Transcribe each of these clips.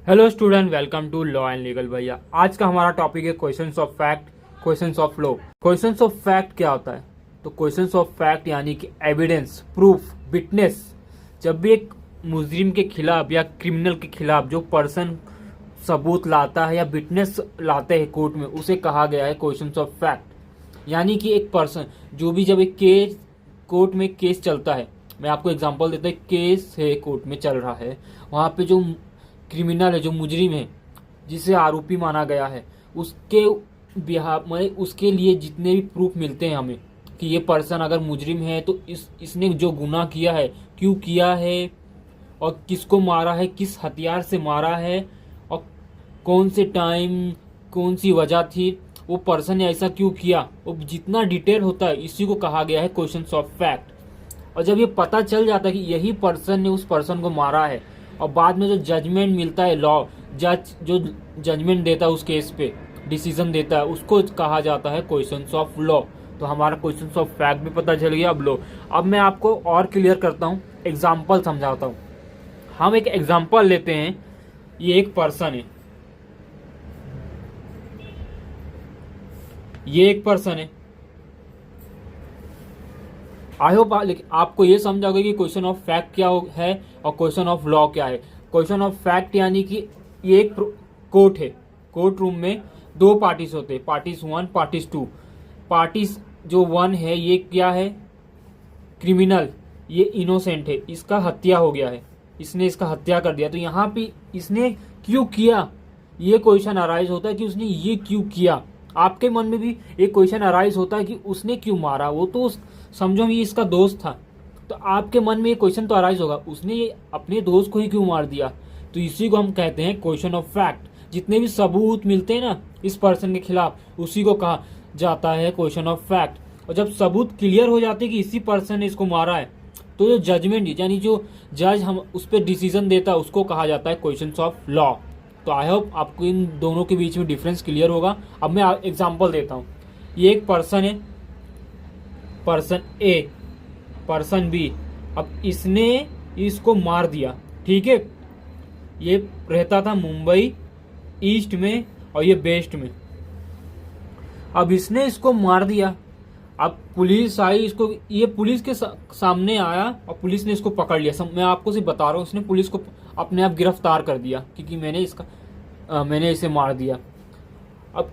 Hello student, welcome to law and legal भैया। आज का हमारा टॉपिक है questions of fact, questions of law. Questions of fact क्या होता है? तो क्वेश्चंस ऑफ फैक्ट यानी कि एविडेंस, प्रूफ, विटनेस। जब भी एक मुजरिम के खिलाफ या क्रिमिनल के खिलाफ जो पर्सन सबूत लाता है या विटनेस लाते हैं कोर्ट में, उसे कहा गया है क्वेश्चंस ऑफ फैक्ट। यानी कि एक पर्सन जो भी, जब एक केस कोर्ट में केस चलता है, मैं आपको एग्जांपल देता हूँ, केस है कोर्ट में चल रहा है, वहाँ पे जो क्रिमिनल है, जो मुजरिम है, जिसे आरोपी माना गया है, उसके बिहाफ में, उसके लिए जितने भी प्रूफ मिलते हैं हमें कि ये पर्सन अगर मुजरिम है तो इसने जो गुनाह किया है, क्यों किया है, और किसको मारा है, किस हथियार से मारा है, और कौन से टाइम, कौन सी वजह थी, वो पर्सन ने ऐसा क्यों किया, वो जितना डिटेल होता है, इसी को कहा गया है क्वेश्चंस ऑफ फैक्ट। और जब ये पता चल जाता है कि यही पर्सन ने उस पर्सन को मारा है, और बाद में जो जजमेंट मिलता है, लॉ जज जो जजमेंट देता है उस केस पे, डिसीजन देता है, उसको कहा जाता है क्वेश्चंस ऑफ लॉ। तो हमारा क्वेश्चंस ऑफ फैक्ट भी पता चल गया। अब लॉ, अब मैं आपको और क्लियर करता हूँ, एग्जाम्पल समझाता हूँ। हम एक एग्जाम्पल लेते हैं। ये एक पर्सन है, ये एक पर्सन है। आई होप आपको ये समझ आ गया कि क्वेश्चन ऑफ फैक्ट क्या है और क्वेश्चन ऑफ लॉ क्या है। क्वेश्चन ऑफ फैक्ट यानी कि ये एक कोर्ट है, कोर्ट रूम में दो पार्टीज होते हैं, पार्टीज 1, पार्टीज 2। पार्टीज जो 1 है, ये क्या है? क्रिमिनल, ये इनोसेंट है, इसका हत्या हो गया है, इसने इसका हत्या कर दिया। तो यहाँ पे इसने क्यों किया, ये क्वेश्चन अराइज होता है कि उसने ये क्यों किया। आपके मन में भी एक क्वेश्चन अराइज होता है कि उसने क्यों मारा, वो तो समझो ये इसका दोस्त था, तो आपके मन में ये क्वेश्चन तो अराइज होगा, उसने ये अपने दोस्त को ही क्यों मार दिया। तो इसी को हम कहते हैं क्वेश्चन ऑफ फैक्ट। जितने भी सबूत मिलते हैं ना इस पर्सन के खिलाफ, उसी को कहा जाता है क्वेश्चन ऑफ फैक्ट। और जब सबूत क्लियर हो जाते हैं कि इसी पर्सन ने इसको मारा है, तो जो जजमेंट यानी जो जज हम उस पर डिसीजन देता है, उसको कहा जाता है क्वेश्चंस ऑफ लॉ। तो आई होप आपको इन दोनों के बीच में डिफरेंस क्लियर होगा। अब मैं एग्जांपल देता हूँ। ये एक पर्सन है, पर्सन ए, पर्सन बी। अब इसने इसको मार दिया, ठीक है। ये रहता था मुंबई ईस्ट में और ये वेस्ट में। अब इसने इसको मार दिया। अब पुलिस आई, इसको, ये पुलिस के सामने आया और पुलिस ने इसको पकड़ लिया। मैं आपको सिर्फ बता रहा हूँ, इसने पुलिस को अपने आप गिरफ्तार कर दिया क्योंकि मैंने इसे मार दिया। अब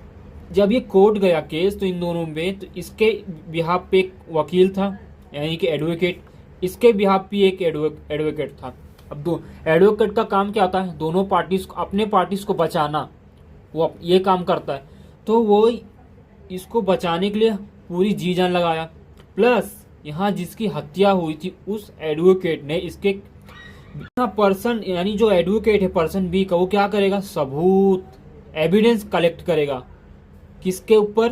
जब ये कोर्ट गया केस, तो इन दोनों में, तो इसके बिहाफ पे एक वकील था यानी कि एडवोकेट, इसके बिहाफ पे एक एडवोकेट था। अब दो एडवोकेट का काम क्या होता है? दोनों पार्टीज को, अपने पार्टीज को बचाना, वो ये काम करता है। तो वो इसको बचाने के लिए पूरी जी जान लगाया। प्लस यहाँ जिसकी हत्या हुई थी, उस एडवोकेट ने इसके पर्सन यानी जो एडवोकेट है पर्सन बी का, वो क्या करेगा? सबूत, एविडेंस कलेक्ट करेगा। किसके ऊपर?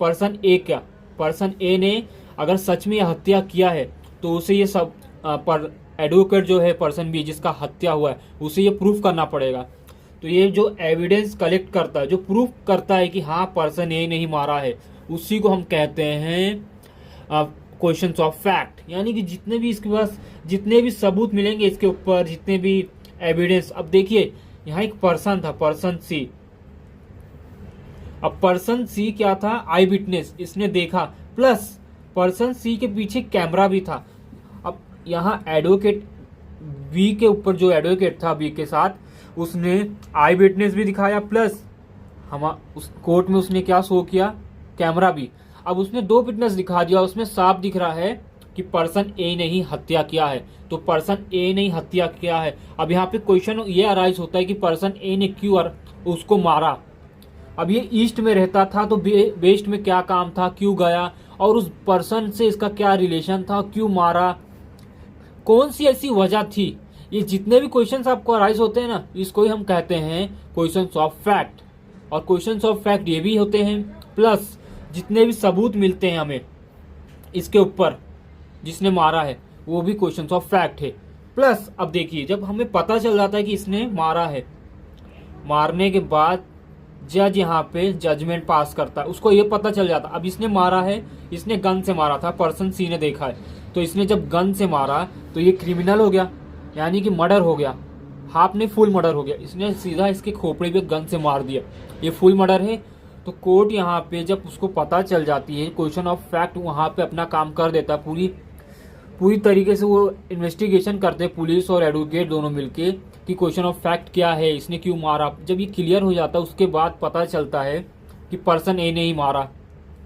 पर्सन ए का। पर्सन ए ने अगर सच में यह हत्या किया है, तो उसे ये सब पर एडवोकेट जो है पर्सन बी जिसका हत्या हुआ है, उसे ये प्रूफ करना पड़ेगा। तो ये जो एविडेंस कलेक्ट करता है, जो प्रूफ करता है कि हाँ पर्सन ए नहीं मारा है, उसी को हम कहते हैं क्वेश्चंस ऑफ फैक्ट। यानी कि जितने भी इसके पास जितने भी सबूत मिलेंगे इसके ऊपर, जितने भी एविडेंस। अब देखिए यहाँ एक पर्सन था, पर्सन सी। अब पर्सन सी क्या था? आई विटनेस, इसने देखा। प्लस पर्सन सी के पीछे कैमरा भी था। अब यहाँ एडवोकेट बी के ऊपर, जो एडवोकेट था बी के साथ, उसने आई विटनेस भी दिखाया, प्लस हम उस कोर्ट में उसने क्या शो किया? कैमरा भी। अब उसने दो विटनेस दिखा दिया, उसमें साफ दिख रहा है कि पर्सन ए ने ही हत्या किया है। तो पर्सन ए ने ही हत्या किया है। अब यहाँ पे क्वेश्चन ये अराइज होता है कि पर्सन ए ने क्यों उसको मारा। अब ये ईस्ट में रहता था, तो वेस्ट में क्या काम था, क्यों गया, और उस पर्सन से इसका क्या रिलेशन था, क्यों मारा, कौन सी ऐसी वजह थी। ये जितने भी क्वेश्चंस आपको अराइज होते हैं ना, इसको ही हम कहते हैं क्वेश्चंस ऑफ फैक्ट। और क्वेश्चंस ऑफ फैक्ट ये भी होते हैं, प्लस जितने भी सबूत मिलते हैं हमें इसके ऊपर जिसने मारा है, वो भी क्वेश्चंस ऑफ फैक्ट है। प्लस अब देखिए, जब हमें पता चल जाता है कि इसने मारा है, मारने के बाद जज यहाँ पे जजमेंट पास करता है, उसको ये पता चल जाता अब इसने मारा है, इसने गन से मारा था, पर्सन सी ने देखा है। तो इसने जब गन से मारा तो ये क्रिमिनल हो गया, यानी कि मर्डर हो गया। हाफ ने फुल मर्डर हो गया, इसने सीधा इसके खोपड़े पे गन से मार दिया, ये फुल मर्डर है। तो कोर्ट यहाँ पे जब उसको पता चल जाती है, क्वेश्चन ऑफ फैक्ट वहाँ पे अपना काम कर देता है, पूरी तरीके से वो इन्वेस्टिगेशन करते हैं पुलिस और एडवोकेट दोनों मिलके कि क्वेश्चन ऑफ फैक्ट क्या है, इसने क्यों मारा। जब ये क्लियर हो जाता है उसके बाद पता चलता है कि पर्सन ए ने ही मारा,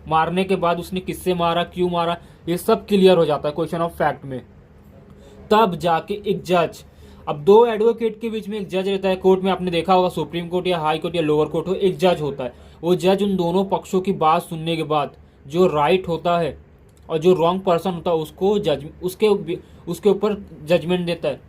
मारने के बाद उसने किससे मारा, क्यों मारा, ये सब क्लियर हो जाता है क्वेश्चन ऑफ फैक्ट में। तब जाके एक जज, अब दो एडवोकेट के बीच में एक जज रहता है कोर्ट में, आपने देखा होगा सुप्रीम कोर्ट या हाई कोर्ट या लोअर कोर्ट हो, एक जज होता है। वो जज उन दोनों पक्षों की बात सुनने के बाद जो राइट होता है और जो रॉन्ग पर्सन होता है उसको उसके ऊपर जजमेंट देता है।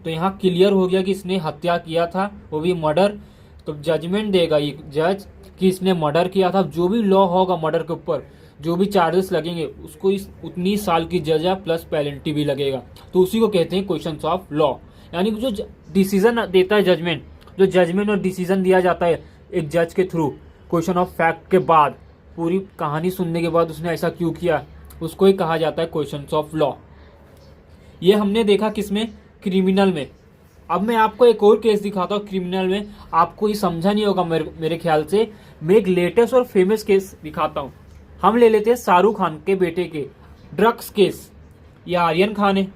तो यहाँ क्लियर हो गया कि इसने हत्या किया था, वो भी मर्डर। तो जजमेंट देगा ये जज कि इसने मर्डर किया था। जो भी लॉ होगा मर्डर के ऊपर, जो भी चार्जेस लगेंगे उसको उतनी साल की सजा प्लस पेनल्टी भी लगेगा। तो उसी को कहते हैं क्वेश्चंस ऑफ लॉ, यानी कि जो डिसीजन देता है जजमेंट, जो जजमेंट और डिसीजन दिया जाता है एक जज के थ्रू क्वेश्चन ऑफ फैक्ट के बाद, पूरी कहानी सुनने के बाद उसने ऐसा क्यों किया, उसको ही कहा जाता है क्वेश्चंस ऑफ लॉ। ये हमने देखा किसमें, क्रिमिनल में। अब मैं आपको एक और केस दिखाता हूँ क्रिमिनल में, आपको ये समझा नहीं होगा मेरे ख्याल से। मैं एक लेटेस्ट और फेमस केस दिखाता हूँ। हम ले लेते हैं शाहरुख खान के बेटे के ड्रग्स केस। ये आर्यन खान है।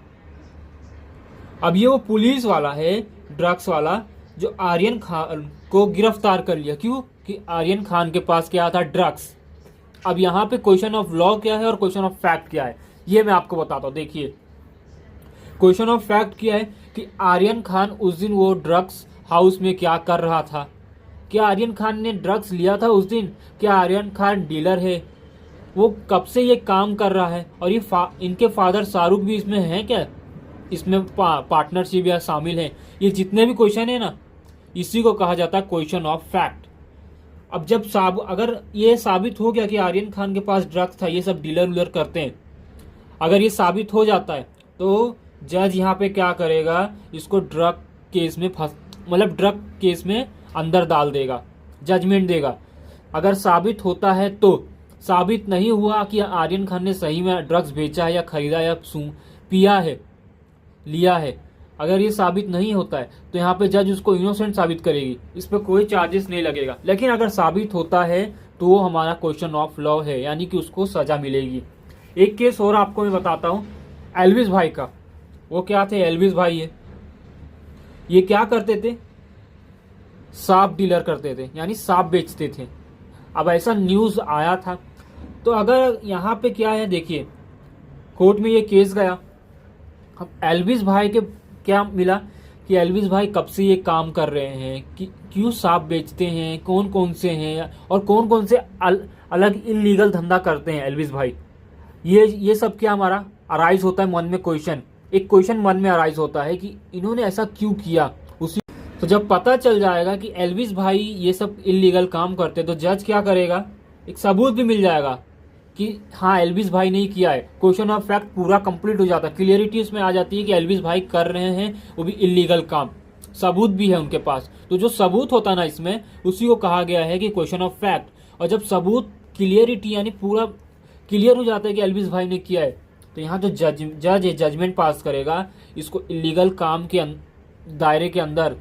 अब ये वो पुलिस वाला है, ड्रग्स वाला, जो आर्यन खान को गिरफ्तार कर लिया। क्यों? कि आर्यन खान के पास क्या था, ड्रग्स। अब यहाँ पे क्वेश्चन ऑफ लॉ क्या है और क्वेश्चन ऑफ फैक्ट क्या है, ये मैं आपको बताता हूँ। देखिए, क्वेश्चन ऑफ फैक्ट क्या है कि आर्यन खान उस दिन वो ड्रग्स हाउस में क्या कर रहा था। क्या आर्यन खान ने ड्रग्स लिया था उस दिन? क्या आर्यन खान डीलर है? वो कब से ये काम कर रहा है? और ये इनके फादर शाहरुख भी इसमें हैं क्या? इसमें पार्टनरशिप या शामिल है? ये जितने भी क्वेश्चन है ना, इसी को कहा जाता है क्वेश्चन ऑफ फैक्ट। अब जब अगर ये साबित हो गया कि आर्यन खान के पास ड्रग्स था, ये सब डीलर उलर करते हैं, अगर ये साबित हो जाता है तो जज यहाँ पे क्या करेगा, इसको ड्रग केस में ड्रग केस में अंदर डाल देगा, जजमेंट देगा। अगर साबित होता है तो, साबित नहीं हुआ कि आर्यन खान ने सही में ड्रग्स बेचा है या खरीदा या पिया है, लिया है, अगर ये साबित नहीं होता है तो यहाँ पे जज उसको इनोसेंट साबित करेगी, इस पर कोई चार्जेस नहीं लगेगा। लेकिन अगर साबित होता है तो वो हमारा क्वेश्चन ऑफ लॉ है, यानी कि उसको सजा मिलेगी। एक केस और आपको मैं बताता हूँ एल्विस भाई का। वो क्या थे, एल्विस भाई है, ये क्या करते थे, सांप डीलर करते थे, यानी सांप बेचते थे। अब ऐसा न्यूज आया था। तो अगर यहाँ पे क्या है, देखिए कोर्ट में ये केस गया। अब एल्विस भाई के क्या मिला कि एल्विस भाई कब से ये काम कर रहे हैं, कि क्यों सांप बेचते हैं, कौन कौन से हैं और कौन कौन से अलग इलीगल धंधा करते हैं एल्विस भाई। ये सब क्या हमारा अराइज होता है मन में, एक क्वेश्चन मन में अराइज होता है कि इन्होंने ऐसा क्यों किया। उसी तो जब पता चल जाएगा कि एल्विस भाई ये सब इलीगल काम करते, तो जज क्या करेगा, एक सबूत भी मिल जाएगा कि हाँ एल्विस भाई ने ही किया है। क्वेश्चन ऑफ फैक्ट पूरा कंप्लीट हो जाता है, क्लियरिटी उसमें आ जाती है कि एल्विस भाई कर रहे हैं वो भी इलीगल काम, सबूत भी है उनके पास। तो जो सबूत होता है ना इसमें, उसी को कहा गया है कि क्वेश्चन ऑफ फैक्ट। और जब सबूत क्लियरिटी यानी पूरा क्लियर हो जाता है कि एल्विस भाई ने किया है, तो यहाँ जो जज जजमेंट पास करेगा, इसको इलीगल काम के दायरे के अंदर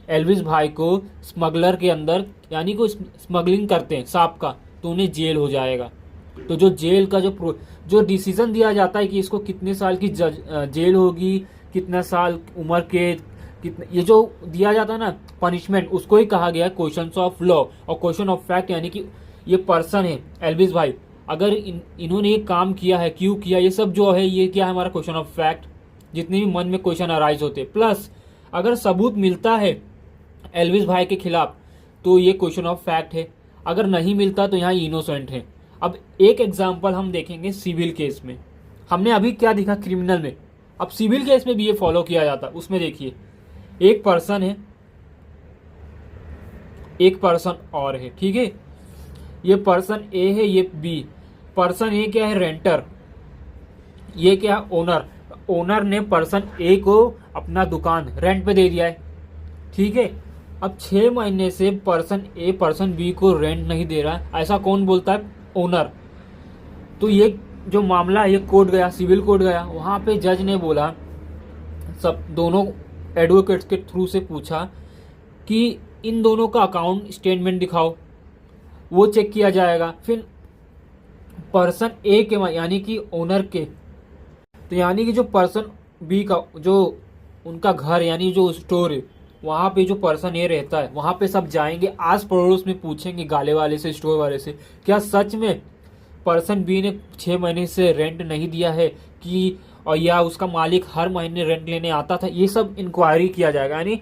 एल्विस भाई को स्मगलर के अंदर, यानी को स्मगलिंग करते हैं सांप का, तो उन्हें जेल हो जाएगा। तो जो जेल का जो डिसीजन दिया जाता है कि इसको कितने साल की जेल होगी, कितना साल उम्र के, कितने, ये जो दिया जाता है ना पनिशमेंट, उसको ही कहा गया है क्वेश्चन ऑफ लॉ। और क्वेश्चन ऑफ फैक्ट यानी कि ये पर्सन है एल्विस भाई, अगर इन्होंने ये काम किया है, क्यों किया, ये सब जो है ये क्या है हमारा क्वेश्चन ऑफ फैक्ट। जितने भी मन में क्वेश्चन अराइज होते, प्लस अगर सबूत मिलता है एल्विस भाई के खिलाफ तो ये क्वेश्चन ऑफ फैक्ट है, अगर नहीं मिलता तो यहाँ इनोसेंट है। अब एक एग्जांपल हम देखेंगे सिविल केस में। हमने अभी क्या दिखा क्रिमिनल में, अब सिविल केस में भी ये फॉलो किया जाता। उसमें देखिए एक पर्सन है, एक पर्सन और है, ठीक है। ये पर्सन ए है, ये बी। पर्सन ए क्या है, रेंटर, ये क्या है, ओनर। ओनर ने पर्सन ए को अपना दुकान रेंट पे दे दिया है, ठीक है। अब 6 महीने से पर्सन ए पर्सन बी को रेंट नहीं दे रहा है, ऐसा कौन बोलता है, ओनर। तो ये जो मामला है ये कोर्ट गया, सिविल कोर्ट गया, वहां पे जज ने बोला सब दोनों एडवोकेट्स के थ्रू से पूछा कि इन दोनों का अकाउंट स्टेटमेंट दिखाओ, वो चेक किया जाएगा। फिर पर्सन ए के यानी कि ओनर के, तो यानी कि जो पर्सन बी का जो उनका घर यानी जो स्टोर है वहाँ पे जो पर्सन ए रहता है वहाँ पे सब जाएंगे, आस पड़ोस में पूछेंगे गाले वाले से, स्टोर वाले से, क्या सच में पर्सन बी ने 6 महीने से रेंट नहीं दिया है कि, और या उसका मालिक हर महीने रेंट लेने आता था। ये सब इंक्वायरी किया जाएगा, यानी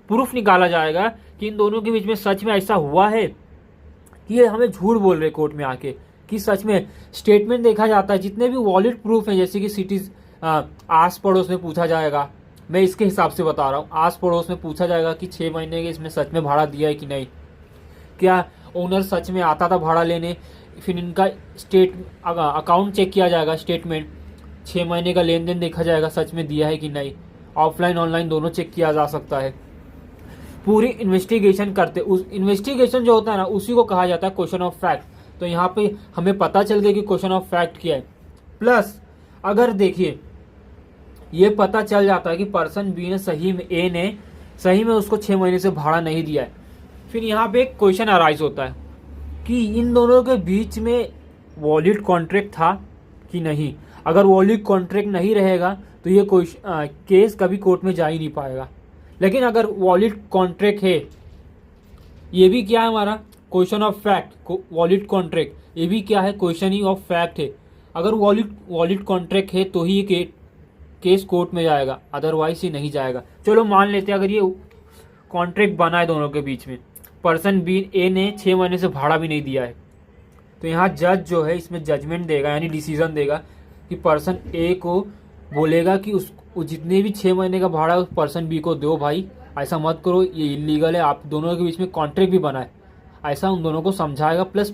प्रूफ निकाला जाएगा कि इन दोनों के बीच में सच में ऐसा हुआ है कि ये हमें झूठ बोल रहे कोर्ट में आके, कि सच में। स्टेटमेंट देखा जाता है, जितने भी वॉलिड प्रूफ हैं, जैसे कि सिटीज आस पड़ोस में पूछा जाएगा, मैं इसके हिसाब से बता रहा हूँ, आस पड़ोस में पूछा जाएगा कि 6 महीने के इसमें सच में भाड़ा दिया है कि नहीं, क्या ओनर सच में आता था भाड़ा लेने। फिर इनका अकाउंट चेक किया जाएगा, स्टेटमेंट 6 महीने का लेन देन देखा जाएगा, सच में दिया है कि नहीं। ऑफलाइन ऑनलाइन दोनों चेक किया जा सकता है। पूरी इन्वेस्टिगेशन करते, उस इन्वेस्टिगेशन जो होता है ना उसी को कहा जाता है क्वेश्चन ऑफ फैक्ट। तो यहाँ पे हमें पता चल गया कि क्वेश्चन ऑफ फैक्ट क्या है। प्लस अगर देखिए ये पता चल जाता है कि पर्सन बी ने सही में उसको 6 महीने से भाड़ा नहीं दिया है, फिर यहाँ पे एक क्वेश्चन अराइज होता है कि इन दोनों के बीच में वॉलिड कॉन्ट्रैक्ट था कि नहीं। अगर वॉलिड कॉन्ट्रैक्ट नहीं रहेगा तो ये केस कभी कोर्ट में जा ही नहीं पाएगा। लेकिन अगर वॉलिड कॉन्ट्रैक्ट है, ये भी क्या है हमारा question of fact, valid contract ये भी क्या है, क्वेश्चन ही ऑफ फैक्ट है। अगर वॉलिड कॉन्ट्रैक्ट है तो ही ये केस कोर्ट में जाएगा, अदरवाइज ही नहीं जाएगा। चलो मान लेते हैं अगर ये कॉन्ट्रैक्ट बना है दोनों के बीच में, पर्सन बी ए ने 6 महीने से भाड़ा भी नहीं दिया है, तो यहाँ जज जो है इसमें जजमेंट देगा, यानी डिसीजन देगा कि पर्सन ए को बोलेगा कि उस जितने भी 6 महीने का भाड़ा उस पर्सन बी को दो, भाई ऐसा मत करो, ये इलीगल है, आप दोनों के बीच में कॉन्ट्रैक्ट भी बना है, ऐसा उन दोनों को समझाएगा। प्लस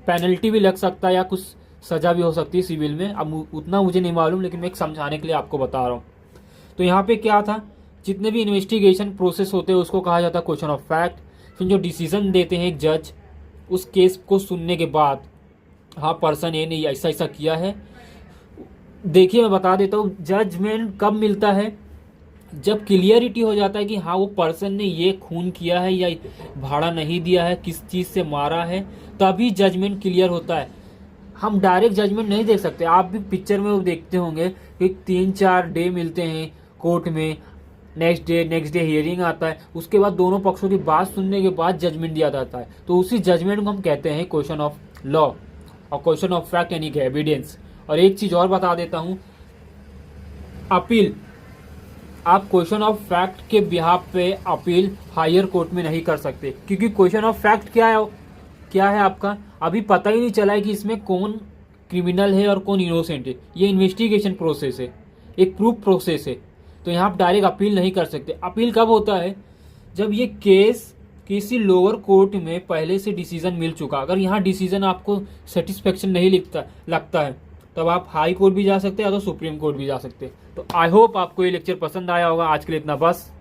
पेनल्टी भी लग सकता है या कुछ सज़ा भी हो सकती है सिविल में, अब उतना मुझे नहीं मालूम, लेकिन मैं एक समझाने के लिए आपको बता रहा हूँ। तो यहाँ पे क्या था, जितने भी इन्वेस्टिगेशन प्रोसेस होते हैं उसको कहा जाता है क्वेश्चन ऑफ फैक्ट। फिर जो डिसीजन देते हैं एक जज, उस केस को सुनने के बाद, हाँ पर्सन ए ने ऐसा ऐसा किया है। देखिए मैं बता देता हूँ, जजमेंट कब मिलता है, जब क्लियरिटी हो जाता है कि हाँ वो पर्सन ने ये खून किया है या भाड़ा नहीं दिया है, किस चीज़ से मारा है, तभी जजमेंट क्लियर होता है। हम डायरेक्ट जजमेंट नहीं देख सकते। आप भी पिक्चर में वो देखते होंगे कि 3-4 डे मिलते हैं कोर्ट में, नेक्स्ट डे हियरिंग आता है, उसके बाद दोनों पक्षों की बात सुनने के बाद जजमेंट दिया जाता है। तो उसी जजमेंट को हम कहते हैं क्वेश्चन ऑफ लॉ और क्वेश्चन ऑफ फैक्ट यानी कि एविडेंस। और एक चीज़ और बता देता हूँ, अपील, आप क्वेश्चन ऑफ फैक्ट के बिहाफ पे अपील हायर कोर्ट में नहीं कर सकते, क्योंकि क्वेश्चन ऑफ फैक्ट क्या है आपका अभी पता ही नहीं चला है कि इसमें कौन क्रिमिनल है और कौन इनोसेंट है। ये इन्वेस्टिगेशन प्रोसेस है, एक प्रूफ प्रोसेस है, तो यहाँ आप डायरेक्ट अपील नहीं कर सकते। अपील कब होता है, जब ये केस किसी लोअर कोर्ट में पहले से डिसीजन मिल चुका। अगर यहाँ डिसीजन आपको सेटिस्फेक्शन नहीं लगता है, तब आप हाई कोर्ट भी जा सकते हैं या तो सुप्रीम कोर्ट भी जा सकते हैं। तो आई होप आपको ये लेक्चर पसंद आया होगा। आज के लिए इतना बस।